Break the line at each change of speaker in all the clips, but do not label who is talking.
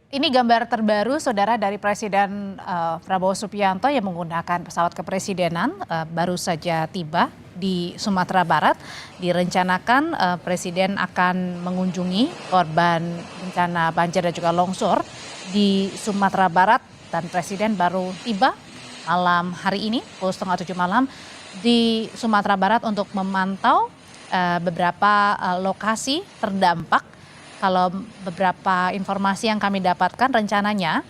Ini gambar terbaru saudara dari Presiden Prabowo Subianto yang menggunakan pesawat kepresidenan baru saja tiba di Sumatera Barat. Direncanakan Presiden akan mengunjungi korban bencana banjir dan juga longsor di Sumatera Barat, dan Presiden baru tiba malam hari ini pukul setengah 7 malam di Sumatera Barat untuk memantau beberapa lokasi terdampak. Kalau beberapa informasi yang kami dapatkan, rencananya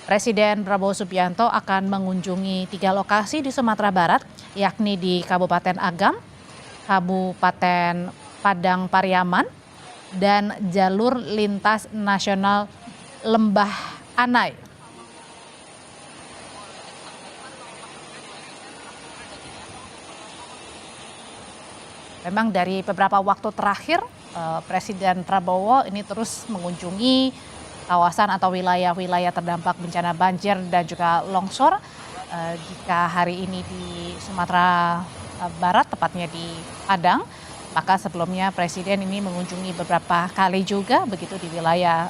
Presiden Prabowo Subianto akan mengunjungi 3 lokasi di Sumatera Barat, yakni di Kabupaten Agam, Kabupaten Padang Pariaman, dan jalur lintas nasional Lembah Anai. Memang dari beberapa waktu terakhir Presiden Prabowo ini terus mengunjungi kawasan atau wilayah-wilayah terdampak bencana banjir dan juga longsor. Jika hari ini di Sumatera Barat, tepatnya di Padang, maka sebelumnya Presiden ini mengunjungi beberapa kali juga begitu di wilayah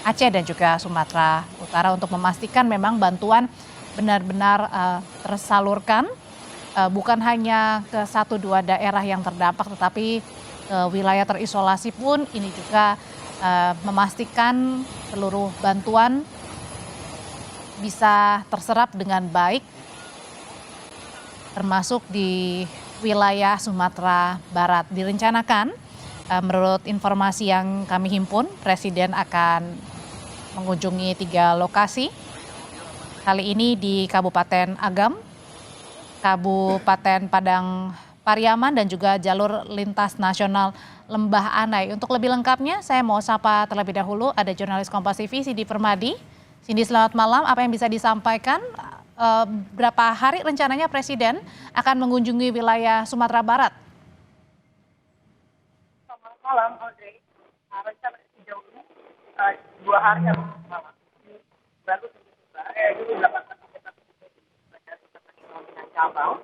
Aceh dan juga Sumatera Utara untuk memastikan memang bantuan benar-benar tersalurkan. Bukan hanya ke 1-2 daerah yang terdampak, tetapi wilayah terisolasi pun ini juga memastikan seluruh bantuan bisa terserap dengan baik, termasuk di wilayah Sumatera Barat. Direncanakan menurut informasi yang kami himpun, Presiden akan mengunjungi 3 lokasi. Kali ini di Kabupaten Agam, Kabupaten Padang Pariaman, dan juga jalur lintas nasional Lembah Anai. Untuk lebih lengkapnya saya mau sapa terlebih dahulu ada jurnalis Kompas TV Cindy Permadi. Cindy, selamat malam. Apa yang bisa disampaikan? Berapa hari rencananya Presiden akan mengunjungi wilayah Sumatera Barat?
Selamat malam, Audrey. Rencana sejauh ini 2 hari atau malam. Baru tiba, itu 8 sampai 1 dari Kota Cabang.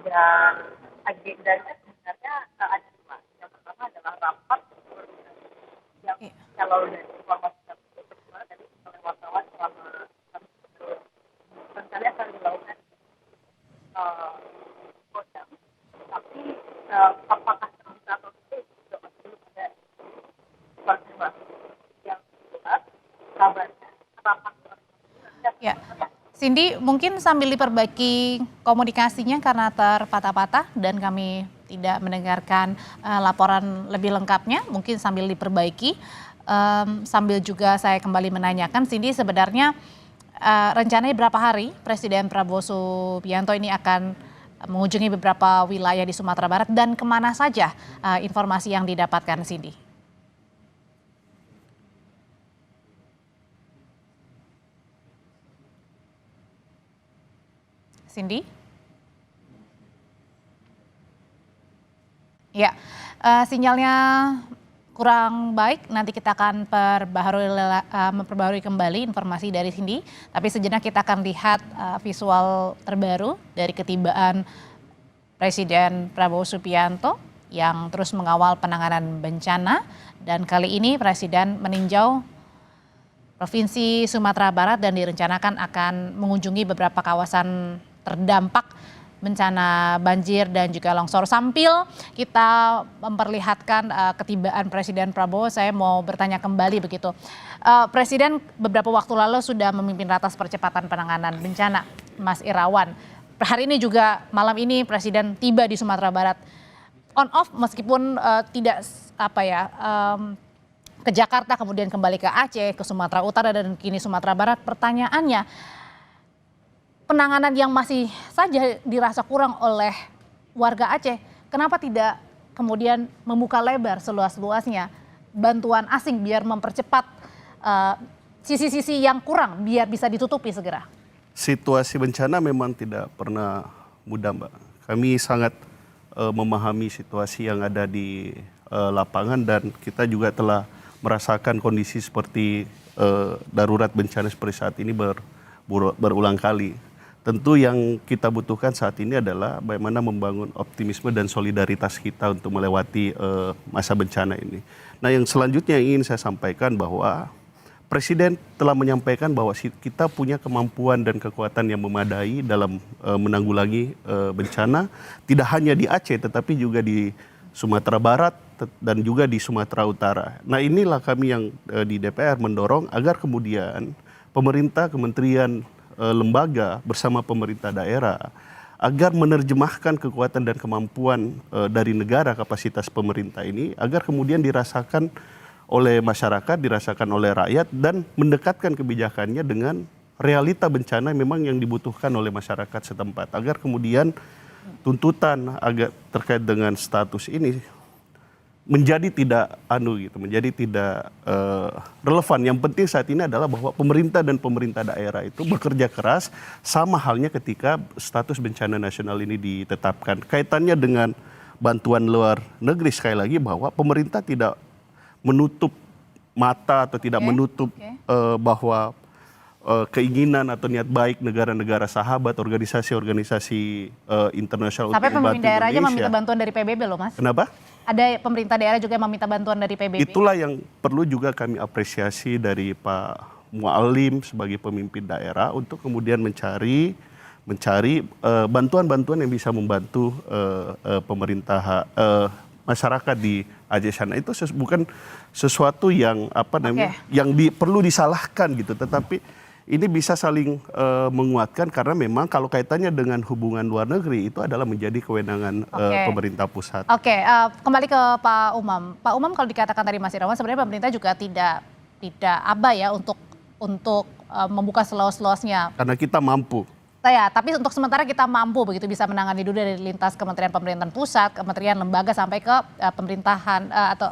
Dan agendanya sebenarnya ada 2. Yang pertama adalah rapat yang kalau dari informasi kedua tadi oleh wartawan selama rencananya akan dilakukan Kodam, tapi apakah terbuka atau tidak juga masih belum ada konfirmasi. Yang jelas kabarnya rapat
Ya, Cindy, mungkin sambil diperbaiki komunikasinya karena terpatah-patah dan kami tidak mendengarkan laporan lebih lengkapnya, mungkin sambil diperbaiki. Sambil juga saya kembali menanyakan, Cindy, sebenarnya rencananya berapa hari Presiden Prabowo Subianto ini akan mengunjungi beberapa wilayah di Sumatera Barat dan kemana saja informasi yang didapatkan, Cindy? Cindy? Ya, sinyalnya kurang baik. Nanti kita akan memperbarui kembali informasi dari Cindy. Tapi sejenak kita akan lihat visual terbaru dari ketibaan Presiden Prabowo Subianto yang terus mengawal penanganan bencana. Dan kali ini Presiden meninjau Provinsi Sumatera Barat dan direncanakan akan mengunjungi beberapa kawasan terdampak bencana banjir dan juga longsor. Sambil kita memperlihatkan ketibaan Presiden Prabowo, saya mau bertanya kembali begitu. Presiden beberapa waktu lalu sudah memimpin ratas percepatan penanganan bencana, Mas Irawan. Hari ini juga malam ini Presiden tiba di Sumatera Barat. On off meskipun tidak ke Jakarta, kemudian kembali ke Aceh, ke Sumatera Utara, dan kini Sumatera Barat. Pertanyaannya, penanganan yang masih saja dirasa kurang oleh warga Aceh, kenapa tidak kemudian membuka lebar seluas-luasnya bantuan asing biar mempercepat sisi-sisi yang kurang biar bisa ditutupi segera?
Situasi bencana memang tidak pernah mudah, Mbak. Kami sangat memahami situasi yang ada di lapangan dan kita juga telah merasakan kondisi seperti darurat bencana seperti saat ini berulang kali. tentu yang kita butuhkan saat ini adalah bagaimana membangun optimisme dan solidaritas kita untuk melewati masa bencana ini. Nah, yang selanjutnya yang ingin saya sampaikan bahwa Presiden telah menyampaikan bahwa kita punya kemampuan dan kekuatan yang memadai dalam menanggulangi bencana, tidak hanya di Aceh tetapi juga di Sumatera Barat dan juga di Sumatera Utara. Nah, inilah kami yang di DPR mendorong agar kemudian pemerintah, kementerian, lembaga bersama pemerintah daerah agar menerjemahkan kekuatan dan kemampuan dari negara, kapasitas pemerintah ini agar kemudian dirasakan oleh masyarakat, dirasakan oleh rakyat dan mendekatkan kebijakannya dengan realita bencana memang yang dibutuhkan oleh masyarakat setempat agar kemudian tuntutan agak terkait dengan status ini menjadi tidak menjadi tidak relevan. Yang penting saat ini adalah bahwa pemerintah dan pemerintah daerah itu bekerja keras sama halnya ketika status bencana nasional ini ditetapkan. Kaitannya dengan bantuan luar negeri sekali lagi bahwa pemerintah tidak menutup mata atau tidak menutup bahwa keinginan atau niat baik negara-negara sahabat, organisasi-organisasi internasional
sampai
untuk membantu
pemerintah daerah aja meminta
Indonesia.
bantuan dari PBB loh, Mas.
Kenapa?
Ada pemerintah daerah juga yang meminta bantuan dari PBB.
Itulah yang perlu juga kami apresiasi dari Pak Mualim sebagai pemimpin daerah untuk kemudian mencari bantuan-bantuan yang bisa membantu pemerintah masyarakat di Aceh sana. Itu bukan sesuatu yang perlu disalahkan gitu, tetapi ini bisa saling menguatkan karena memang kalau kaitannya dengan hubungan luar negeri itu adalah menjadi kewenangan pemerintah pusat.
Kembali ke Pak Umam. Pak Umam, kalau dikatakan tadi Mas Irawan, sebenarnya pemerintah juga tidak abai ya untuk membuka seluas-luasnya.
Karena kita mampu.
Tapi untuk sementara kita mampu begitu bisa menangani dulu dari lintas kementerian pemerintahan pusat, kementerian lembaga sampai ke pemerintahan atau